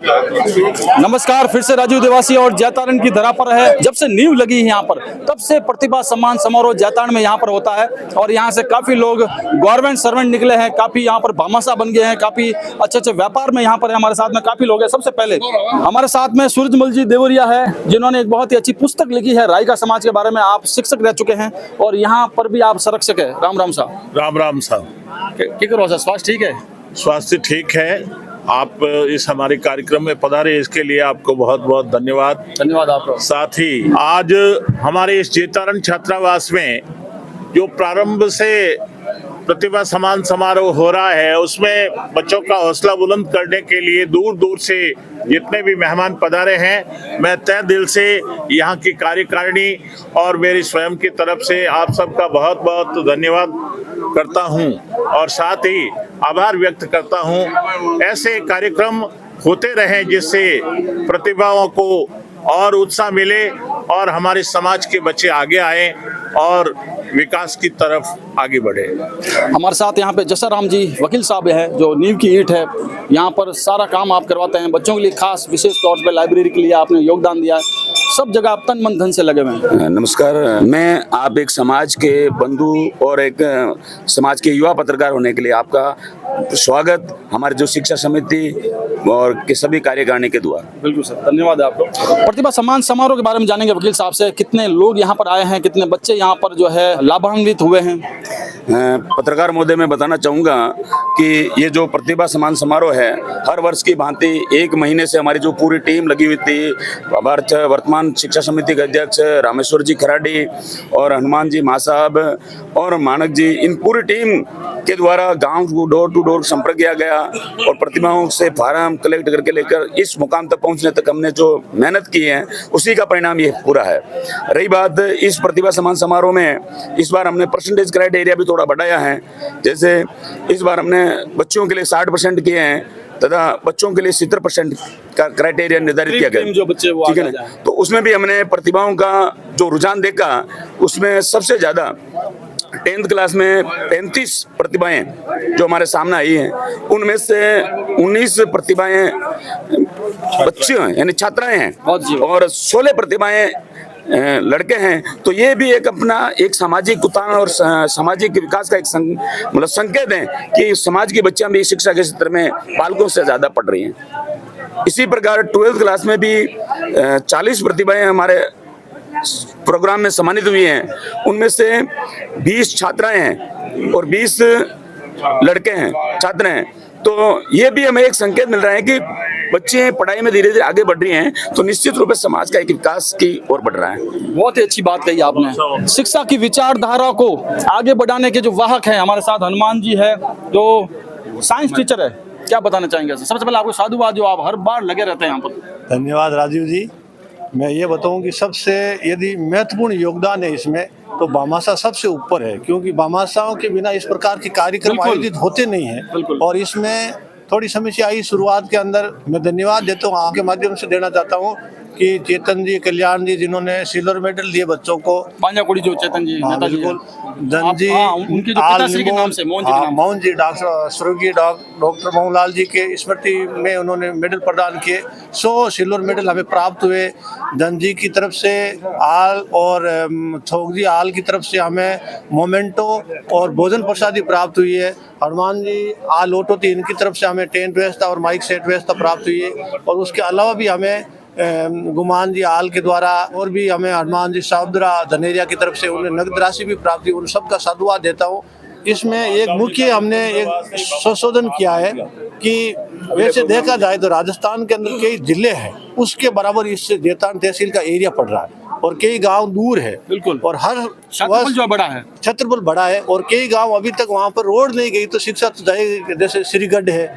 नमस्कार, फिर से राजू देवासी और जैतारण की धरा पर है। जब से नींव लगी है यहाँ पर तब से प्रतिभा सम्मान समारोह जैतारण में यहाँ पर होता है और यहाँ से काफी लोग गवर्नमेंट सर्वेंट निकले हैं, काफी यहाँ पर भामाशाह बन गए हैं, काफी अच्छे अच्छे व्यापार में यहाँ पर है। हमारे साथ में काफी लोग हैं। सबसे पहले हमारे साथ में सूरजमल जी देवरिया है, जिन्होंने एक बहुत ही अच्छी पुस्तक लिखी है रायका समाज के बारे में। आप शिक्षक रह चुके हैं और यहाँ पर भी आप संरक्षक है। राम राम साहब। राम राम साहब। क्या करो सर, स्वास्थ्य ठीक है? स्वास्थ्य ठीक है। आप इस हमारे कार्यक्रम में पधारे, इसके लिए आपको बहुत बहुत धन्यवाद। धन्यवाद आपको। साथ ही आज हमारे इस जैतारण छात्रावास में जो प्रारंभ से प्रतिभा सम्मान समारोह हो रहा है, उसमें बच्चों का हौसला बुलंद करने के लिए दूर दूर से जितने भी मेहमान पधारे हैं, मैं तहे दिल से यहाँ की कार्यकारिणी और मेरी स्वयं की तरफ से आप सबका बहुत बहुत धन्यवाद करता हूँ और साथ ही आभार व्यक्त करता हूँ। ऐसे कार्यक्रम होते रहें जिससे प्रतिभाओं को और उत्साह मिले और हमारे समाज के बच्चे आगे आए और विकास की तरफ आगे बढ़े। हमारे साथ यहाँ पे जसराम जी वकील साहब है, जो नींव की ईंट है। यहाँ पर सारा काम आप करवाते हैं बच्चों के लिए, खास विशेष तौर पे लाइब्रेरी के लिए आपने योगदान दिया है। सब जगह आप तन मन धन से लगे हुए हैं। नमस्कार, मैं आप एक समाज के बंधु और एक समाज के युवा पत्रकार होने के लिए आपका स्वागत हमारे जो शिक्षा समिति और के सभी कार्यकारिणी के द्वारा। बिल्कुल सर, धन्यवाद आपको। प्रतिभा सम्मान समारोह के बारे में जानेंगे वकील साहब से। कितने लोग यहाँ पर आए हैं, कितने बच्चे यहाँ पर जो है लाभान्वित हुए हैं? पत्रकार महोदय, मैं बताना चाहूँगा कि ये जो प्रतिभा सम्मान समारोह है, हर वर्ष की भांति एक महीने से हमारी जो पूरी टीम लगी हुई थी, वर्तमान शिक्षा समिति के अध्यक्ष रामेश्वर जी खराडी और हनुमान जी महासाहब और मानक जी, इन पूरी टीम के द्वारा गांव को डोर टू डोर संपर्क किया गया और प्रतिभाओं से फार्म कलेक्ट करके लेकर इस मुकाम तक पहुंचने तक हमने जो मेहनत की है, उसी का परिणाम ये पूरा है। रही बात इस प्रतिभा सम्मान समारोह में, इस बार हमने परसेंटेज क्राइटेरिया भी थोड़ा बढ़ाया है। जैसे इस बार हमने बच्चों के लिए 60% किए हैं तथा बच्चों के लिए 70% का क्राइटेरिया निर्धारित किया गया, जो बच्चे वो ठीक है ना। तो उसमें भी हमने प्रतिभाओं का जो रुझान देखा, उसमें सबसे ज्यादा 10th क्लास में 35 प्रतिभाएं जो हमारे सामने आई हैं, उनमें से 19 प्रतिभाएं बच्चे हैं यानी छात्राएं हैं और 16 प्रतिभाएं लड़के हैं। तो ये भी एक अपना एक सामाजिक उत्थान और सामाजिक विकास का एक मतलब संकेत है कि समाज की बच्चियां भी शिक्षा के क्षेत्र में बालकों से ज्यादा पढ़ रही हैं। इसी प्रकार 12th क्लास में भी 40 प्रतिभाएं हमारे प्रोग्राम में सम्मानित हुई हैं। उनमें से 20 छात्राएं हैं और 20 लड़के हैं, छात्र हैं। तो ये भी हमें एक संकेत मिल रहा है कि बच्चे पढ़ाई में धीरे धीरे आगे बढ़ रही हैं, तो निश्चित रूप से समाज का एक विकास की ओर बढ़ रहा है। बहुत ही अच्छी बात कही आपने। शिक्षा की विचारधारा को आगे बढ़ाने के जो वाहक हैं, हमारे साथ हनुमान जी है जो साइंस टीचर है। क्या बताना चाहेंगे? सबसे पहले आपको साधुवाद, जो आप हर बार लगे रहते हैं यहाँ पर। धन्यवाद राजीव जी। मैं ये बताऊं कि सबसे यदि महत्वपूर्ण योगदान है इसमें, तो भामाशाह सबसे ऊपर है, क्योंकि भामाशाहों के बिना इस प्रकार के कार्यक्रम आयोजित होते नहीं हैं। और इसमें थोड़ी समस्या आई शुरुआत के अंदर। मैं धन्यवाद देता हूँ, आपके माध्यम से देना चाहता हूँ कि चेतन जी, कल्याण जी, जिन्होंने सिल्वर मेडल दिए बच्चों को, पांजाकुड़ी जो चेतन जी, बिल्कुल, धन जी, उनके जो पिताश्री के नाम से मोहन जी, डॉक्टर स्वर्गीय डॉक्टर मोहनलाल जी के स्मृति में उन्होंने मेडल प्रदान किए। 100 सिल्वर मेडल हमें प्राप्त हुए। धन जी की तरफ से आल और थोकजी आल की तरफ से हमें मोमेंटो और भोजन प्रसादी प्राप्त हुई है। हनुमान जी आल ऑटो थी, इनकी तरफ से हमें टेंट व्यवस्था और माइक सेट व्यवस्था प्राप्त हुई है। और उसके अलावा भी हमें गुमान जी आल के द्वारा और भी हमें हनुमान जी सावदरा धनेरिया की तरफ से उन्हें नगद राशि भी प्राप्त हुई। उन सबका साधुवाद देता हूँ। इसमें एक मुख्य हमने एक संशोधन किया है कि वैसे देखा जाए तो राजस्थान के अंदर कई जिले हैं, उसके बराबर इस जैतारण तहसील का एरिया पड़ रहा है और कई गांव दूर है। बिल्कुल। और हर क्षेत्रफल जो बड़ा है, क्षेत्रफल बड़ा है और कई गांव अभी तक वहाँ पर रोड नहीं गई, तो शिक्षा तो जाएगी। जैसे श्रीगढ़ है,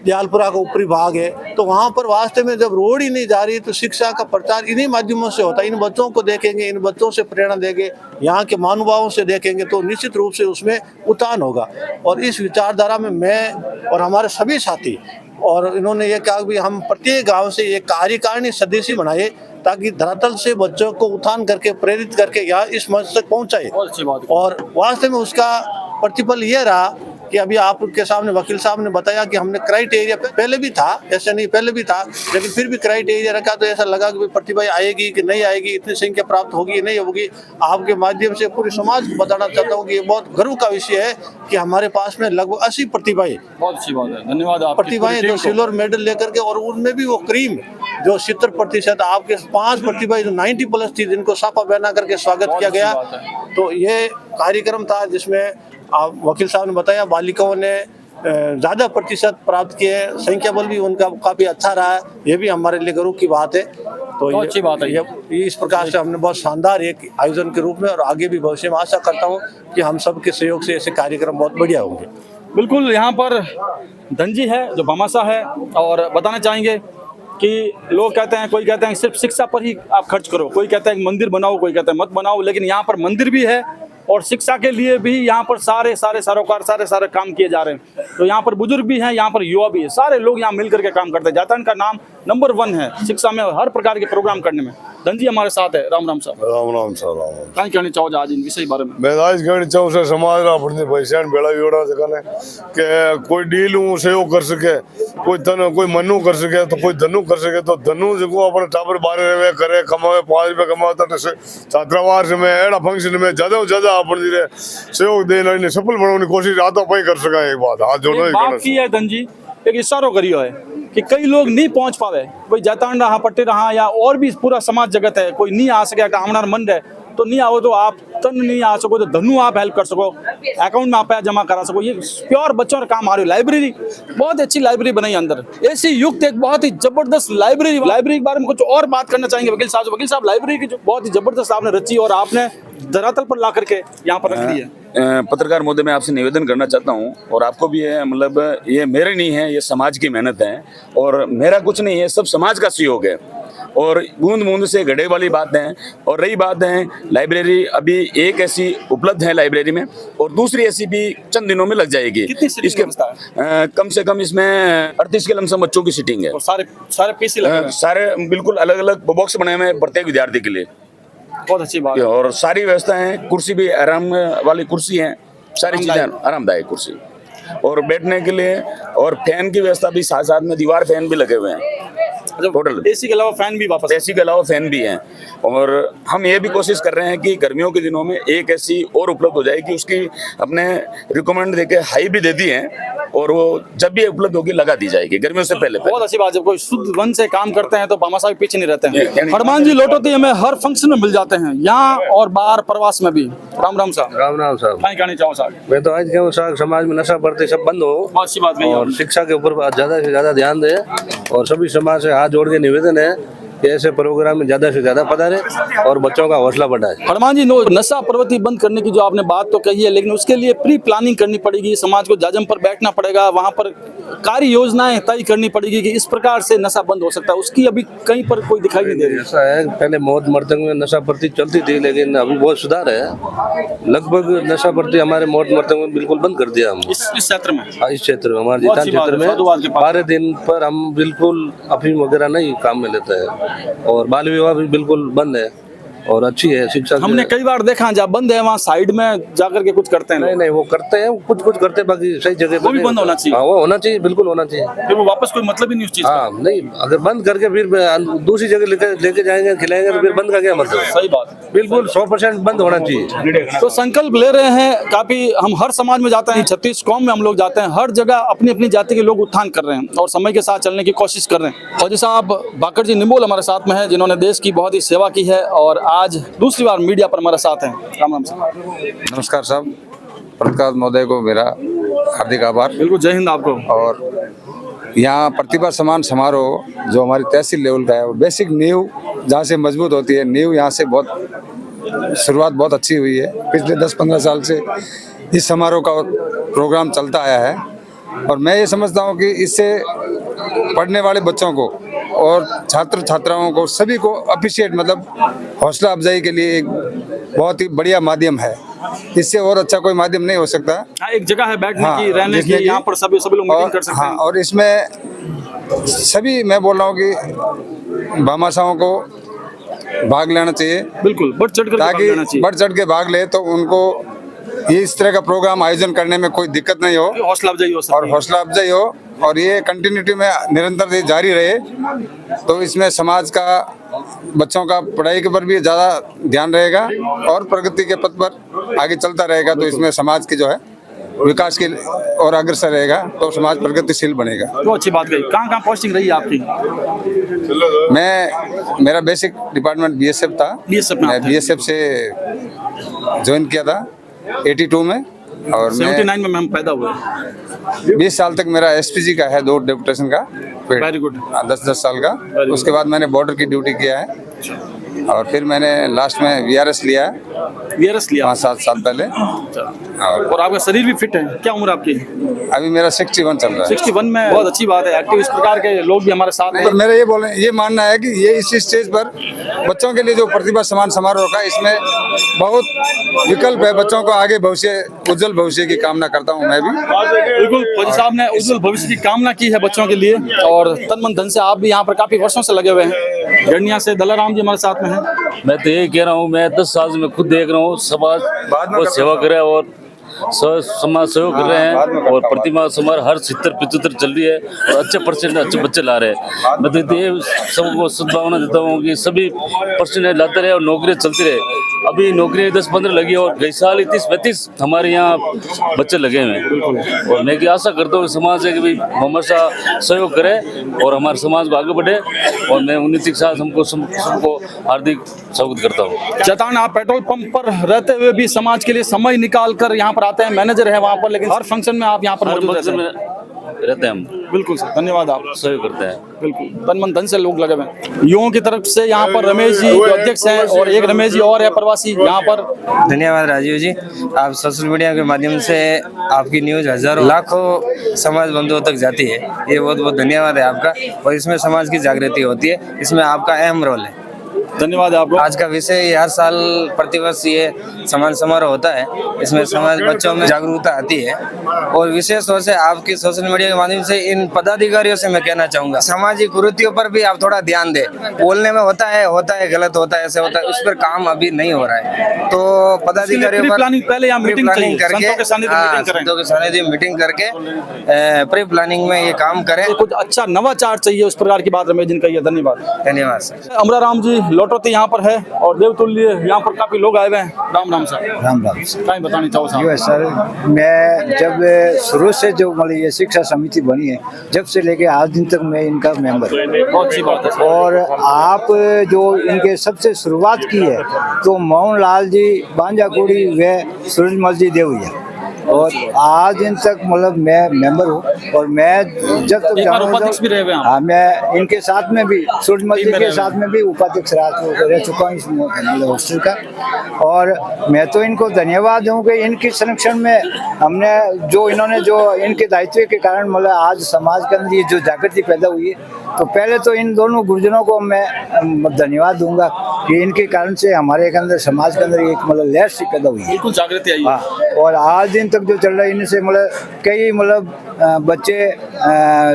दयालपुरा का ऊपरी भाग है, तो वहाँ पर वास्तव में जब रोड ही नहीं जा रही, तो शिक्षा का प्रचार इन्हीं माध्यमों से होता है। इन बच्चों को देखेंगे, इन बच्चों से प्रेरणा देंगे, यहाँ के महानुभावों से देखेंगे, तो निश्चित रूप से उसमें उत्थान होगा। और इस विचारधारा में मैं और हमारे सभी साथी, और इन्होंने ये कहा कि हम प्रत्येक गांव से एक कार्यकारिणी सदस्य बनाए, ताकि धरातल से बच्चों को उत्थान करके प्रेरित करके यहाँ इस मंच तक पहुँचाए। और वास्तव में उसका प्रतिफल ये रहा कि अभी आपके सामने वकील साहब ने बताया कि हमने क्राइटेरिया पहले भी था, ऐसा नहीं पहले भी था, लेकिन फिर भी क्राइटेरिया रखा तो ऐसा लगा कि प्रतिभा आएगी कि नहीं आएगी, इतनी संख्या प्राप्त होगी नहीं होगी। आपके माध्यम से पूरे समाज को बताना चाहता हूँ कि ये बहुत गर्व का विषय है कि हमारे पास में लगभग 80 प्रतिभाएं, बहुत अच्छी बात है, धन्यवाद आपकी प्रतिभाएं पूरी जो टीम को। सिल्वर मेडल लेकर के, और उनमें भी वो क्रीम जो 70%, आपके 5 प्रतिभाएं जो 90+ थी जिनको साफा पहना करके स्वागत बहुत किया अच्छी गया। बात है। तो ये कार्यक्रम था जिसमें आप वकील साहब ने बताया बालिकाओं ने ज़्यादा प्रतिशत प्राप्त किए, संख्या बल भी उनका काफ़ी अच्छा रहा है, ये भी हमारे लिए गर्व की बात है। तो बहुत अच्छी बात है। ये इस प्रकार से हमने बहुत शानदार एक आयोजन के रूप में, और आगे भी भविष्य में आशा करता हूँ कि हम सबके सहयोग से ऐसे कार्यक्रम बहुत बढ़िया होंगे। बिल्कुल, यहाँ पर धनजी है जो भामाशाह है, और बताना चाहेंगे कि लोग कहते हैं, कोई कहते हैं सिर्फ शिक्षा पर ही आप खर्च करो, कोई कहता है मंदिर बनाओ, कोई कहता है मत बनाओ, लेकिन यहाँ पर मंदिर भी है और शिक्षा के लिए भी यहाँ पर सारे सरोकार सारे काम किए जा रहे हैं। तो यहाँ पर बुजुर्ग भी हैं, यहाँ पर युवा भी है, सारे लोग यहाँ मिल करके काम करते हैं। जातान का नाम नंबर 1 है शिक्षा में और हर प्रकार के प्रोग्राम करने में। धनजी हमारे साथ है। राम राम साहब। राम राम साहब राम राम। कहीं कहना चाहो आज इन विषय बारे में? मैं आज कहना चाहूँ सर समाज रा अपने पैसा बेड़ा जोड़ा सकने के कोई डील हूँ सहयोग कर सके, कोई मनु कर सके तो कोई धनु कर सके, तो धनु जो अपने टाबर बारे रहे करे कमावे 5 रुपये कमाता छात्रावास में एड़ा फंक्शन में ज्यादा ज्यादा अपन सहयोग देना सफल बनाने की कोशिश आता पाई कर सका। एक बात हाथ जोड़ो एक बात की है धनजी, एक इशारो करियो है कि कई लोग नहीं पहुंच पावे, कोई जातान रहा पट्टे रहा या और भी पूरा समाज जगत है, कोई नहीं आ सके, हमारा मन रहे तो नहीं आओ, तो आप तन नहीं आ सको तो धनु आप हेल्प कर सको, अकाउंट में आप पैसा जमा करा सको। ये प्योर बच्चों का काम आ रही है। लाइब्रेरी बहुत अच्छी लाइब्रेरी बनाई अंदर, ऐसी युक्त एक बहुत ही जबरदस्त लाइब्रेरी के बारे में कुछ और बात करना चाहेंगे वकील साहब? वकील साहब, लाइब्रेरी की जो बहुत ही जबरदस्त आपने रची और आपने धरातल पर ला करके यहाँ पर रख दी है। पत्रकार महोदय, मैं आपसे निवेदन करना चाहता हूँ और आपको भी है, मतलब ये मेरे नहीं है, ये समाज की मेहनत है और मेरा कुछ नहीं है, सब समाज का सहयोग है और बूंद बूंद से घड़े वाली बात है। और रही बात है लाइब्रेरी, अभी एक ऐसी उपलब्ध है लाइब्रेरी में और दूसरी ऐसी भी चंद दिनों में लग जाएगी। इसके कम से कम इसमें 38 के लमसम बच्चों की सीटिंग है और सारे पीसी लगे, सारे बिल्कुल अलग अलग बॉक्स बनाए हुए हैं प्रत्येक विद्यार्थी के लिए। बहुत अच्छी बात है। और सारी व्यवस्था है, कुर्सी भी आराम वाली कुर्सी है, सारी चीजें आरामदायक कुर्सी और बैठने के लिए, और फैन की व्यवस्था भी साथ साथ में, दीवार फैन भी लगे हुए हैं टोटल। एसी के अलावा फैन भी वापस, एसी के अलावा फैन भी हैं। और हम ये भी कोशिश कर रहे हैं कि गर्मियों के दिनों में एक ऐसी और उपलब्ध हो जाएगी, उसकी अपने रिकमेंड देके हाई भी दे दी है और वो जब भी उपलब्ध होगी लगा दी जाएगी गर्मियों से पहले। बहुत अच्छी बात, जब कोई शुद्ध मन से काम करते हैं तो भामाशाह भी पीछे नहीं रहते हैं। हनुमान जी लोटोती हमें हर फंक्शन में मिल जाते हैं, यहाँ और बाहर प्रवास में भी। राम राम साहब। राम राम साहब। कहीं कहना चाहो साहब? मैं तो आज कहूँ साहब, समाज में नशा बढ़ते सब बंद हो बहुत अच्छी बात कही और शिक्षा के ऊपर ज्यादा से ज्यादा ध्यान दे और सभी समाज से हाथ जोड़ के निवेदन है कि ऐसे प्रोग्राम में ज्यादा से ज्यादा पधारे और बच्चों का हौसला बढ़ाए। हनुमान जी, नशा प्रवृत्ति बंद करने की जो आपने बात तो कही है, लेकिन उसके लिए प्री प्लानिंग करनी पड़ेगी, समाज को जाजम पर बैठना पड़ेगा, वहाँ पर कार्य योजनाएं तय करनी पड़ेगी कि इस प्रकार से नशा बंद हो सकता है। उसकी अभी कहीं पर कोई दिखाई नहीं दे रही। ऐसा है, पहले मौत मर्तंग में नशा प्रति चलती थी लेकिन अभी बहुत सुधार है, लगभग नशा प्रति हमारे मौत मर्तंग में बिल्कुल बंद कर दिया हमने इस क्षेत्र में। इस क्षेत्र में, हमारे जितान क्षेत्र में 12 दिन पर हम बिल्कुल अफीम वगैरह नहीं काम में लेते हैं और बाल विवाह भी बिल्कुल बंद है और अच्छी है शिक्षा। हमने कई बार देखा जहाँ बंद है वहाँ साइड में जाकर के कुछ करते हैं। नहीं वो करते हैं, कुछ करते हैं, बाकी सही जगह वो भी बंद होना चाहिए। हाँ, वो होना चाहिए, बिल्कुल होना चाहिए। फिर वो वापस कोई मतलब ही नहीं उस चीज का। हाँ, नहीं अगर बंद करके फिर दूसरी जगह लेके जाएंगे खिलाएंगे तो फिर बंद का क्या मतलब? सही बात, बिल्कुल 100% बंद होना चाहिए। तो संकल्प ले रहे हैं काफी, हम हर समाज में जाते हैं, 36 कौम में हम लोग जाते हैं, हर जगह अपनी अपनी जाति के लोग उत्थान कर रहे हैं और समय के साथ चलने की कोशिश कर रहे हैं। और जैसा आप बाकर जी निमोल हमारे साथ में है, जिन्होंने देश की बहुत ही सेवा की है और आज दूसरी बार मीडिया पर हमारे साथ हैं। राम राम साहब। नमस्कार साहब, पत्रकार महोदय को मेरा हार्दिक आभार। बिल्कुल, जय हिंद आपको। और यहाँ प्रतिभा सम्मान समारोह जो हमारी तहसील लेवल का है, वो बेसिक नींव जहाँ से मजबूत होती है, नींव यहाँ से बहुत शुरुआत बहुत अच्छी हुई है। पिछले 10-15 साल से इस समारोह का प्रोग्राम चलता आया है और मैं ये समझता हूँ कि इससे पढ़ने वाले बच्चों को और छात्र छात्राओं को सभी को अप्रिशिएट, मतलब हौसला अफजाई के लिए एक बहुत ही बढ़िया माध्यम है। इससे और अच्छा कोई माध्यम नहीं हो सकता। एक जगह है बैठने हाँ, की, रहने की, यहाँ पर सभी लोग मीटिंग कर सकते हैं। हाँ, और इसमें सभी, मैं बोल रहा हूँ कि भामाशाहों को भाग लेना चाहिए, बिल्कुल बढ़ चढ़ कर ताकि बढ़ चढ़ के भाग ले तो उनको ये इस तरह का प्रोग्राम आयोजन करने में कोई दिक्कत नहीं हो हौसला अफजाई हो सकती और हौसला अफजाई हो और ये कंटिन्यूटी में निरंतर ये जारी रहे, तो इसमें समाज का, बच्चों का पढ़ाई के पर भी ज़्यादा ध्यान रहेगा और प्रगति के पथ पर आगे चलता रहेगा। तो इसमें समाज की जो है विकास की और अग्रसर रहेगा, तो समाज प्रगतिशील बनेगा। तो अच्छी बात कही। कहाँ पोस्टिंग रही है आपकी? मेरा बेसिक डिपार्टमेंट बीएसएफ था। BSF में मैं आप थे? बीएसएफ से ज्वाइन किया था 82 में और 79 में हम पैदा हुए। 20 साल तक मेरा एसपीजी का है, 2 डेपुटेशन का। Very good. 10 साल का। उसके बाद मैंने बॉर्डर की ड्यूटी किया है और फिर मैंने लास्ट में वीआरएस लिया है वीआरएस लिया 5-7 साल पहले। और आपका शरीर भी फिट है। क्या उम्र आपकी? अभी मेरा 61 चल रहा है। 61 में बहुत अच्छी बात है। एक्टिव इस प्रकार के लोग भी हमारे साथ हैं। पर मेरा ये मानना है कि ये इस स्टेज पर बच्चों के लिए जो प्रतिभा सम्मान समारोह का, इसमें बहुत विकल्प है। बच्चों को आगे भविष्य, उज्जवल भविष्य की कामना करता हूँ मैं भी। बिल्कुल, फौजी साहब ने उज्जवल भविष्य की कामना की है बच्चों के लिए और तन मन धन से आप भी यहाँ पर काफी वर्षों से लगे हुए हैं। गढ़िया से दलाराम जी हमारे साथ में हैं। मैं तो यही कह रहा हूँ, मैं 10 साल से मैं खुद देख रहा हूँ समाज को सेवा करे और समाज सहयोग कर रहे हैं और प्रतिमा समारोह हर 70-75 चल रही है और अच्छे परसेंट अच्छे बच्चे ला रहे हैं। मैं तो ये सबको सद्भावना देता हूँ कि सभी परसेंट लाते रहे और नौकरियाँ चलती रहे। अभी नौकरी 10-15 लगी और गई साल 30-35 हमारे यहाँ बच्चे लगे हुए हैं और मैं की आशा करता हूँ समाज है कि भाई हमेशा सहयोग करे और हमारे समाज को आगे बढ़े और मैं उन्नति के साथ सबको हार्दिक स्वागत करता हूँ। जतान, आप पेट्रोल पंप पर रहते हुए भी समाज के लिए समय निकाल कर यहाँ पर आते हैं। मैनेजर है वहाँ पर, लेकिन हर फंक्शन में आप यहाँ पर मौजूद रहते हैं हम। बिल्कुल सर, धन्यवाद। आप सहयोग करते हैं। बिल्कुल तन मन धन से लोग लगे हुए हैं। युवाओं की तरफ से यहाँ पर रमेश जी जो अध्यक्ष हैं और एक रमेश जी और है प्रवासी यहाँ पर। धन्यवाद राजीव जी, आप सोशल मीडिया के माध्यम से आपकी न्यूज हजारों लाखों समाज बंधुओं तक जाती है, ये बहुत बहुत धन्यवाद है आपका। और इसमें समाज की जागृति होती है, इसमें आपका अहम रोल है। धन्यवाद आपको। आज का विषय ये हर साल प्रतिवर्ष ये सम्मान समारोह होता है, इसमें समाज बच्चों में जागरूकता आती है और विशेष तौर से आपकी सोशल मीडिया के माध्यम से इन पदाधिकारियों से मैं कहना चाहूंगा सामाजिक कुरीतियों पर भी आप थोड़ा ध्यान दें। बोलने में होता है गलत होता है, ऐसे होता है, उस पर काम अभी नहीं हो रहा है। तो पदाधिकारियों पर पहले यहाँ मीटिंग करके, संतों के सानिध्य में मीटिंग करके प्री प्लानिंग में ये काम करें। कुछ अच्छा नवाचार चाहिए, उस प्रकार की बात रमेश जी ने कही है। धन्यवाद सर। अमराराम जी लोटोती यहाँ पर है और देवतुल्य यहाँ पर काफी लोग आए हुए हैं। राम राम सर। राम राम क्या बतानी चाहो साहब? है सर, मैं जब शुरू से जो मतलब ये शिक्षा समिति बनी है, जब से लेके आज दिन तक मैं इनका मेंबर हूँ। बहुत अच्छी बात है। और आप जो इनके सबसे शुरुआत की है तो मोहन लाल जी बांजाकुड़ी व सूरजमल जी देवैया, और आज दिन तक मतलब मैं मेंबर हूँ और मैं जब तक जाऊँ मैं इनके साथ में भी सूरजमल जी के साथ में भी उपाध्यक्ष रह चुका हूँ इस हॉस्टल का। और मैं तो इनको धन्यवाद दूँ कि इनके संरक्षण में हमने जो इन्होंने जो इनके दायित्व के कारण मतलब आज समाज के अंदर ये जो जागृति पैदा हुई है, तो पहले तो इन दोनों गुरुजनों को मैं धन्यवाद दूंगा कि इनके कारण से हमारे के अंदर समाज के अंदर एक मतलब लहर सी पैदा हुई है, बिल्कुल जागृति आई। हाँ, और आज दिन तक जो चल रहा है इनसे मतलब कई मतलब बच्चे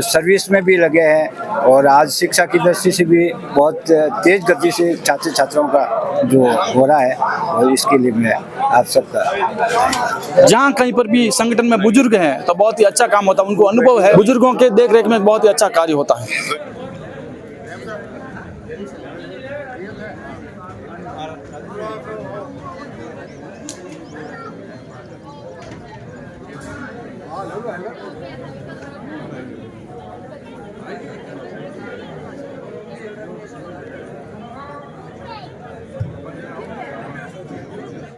सर्विस में भी लगे हैं और आज शिक्षा की दृष्टि से भी बहुत तेज गति से छात्र छात्राओं का जो हो रहा है, और इसके लिए मैं आप सबका। जहाँ कहीं पर भी संगठन में बुजुर्ग हैं तो बहुत ही अच्छा काम होता है, उनको अनुभव है, बुजुर्गों के देख रेख में बहुत ही अच्छा कार्य होता है।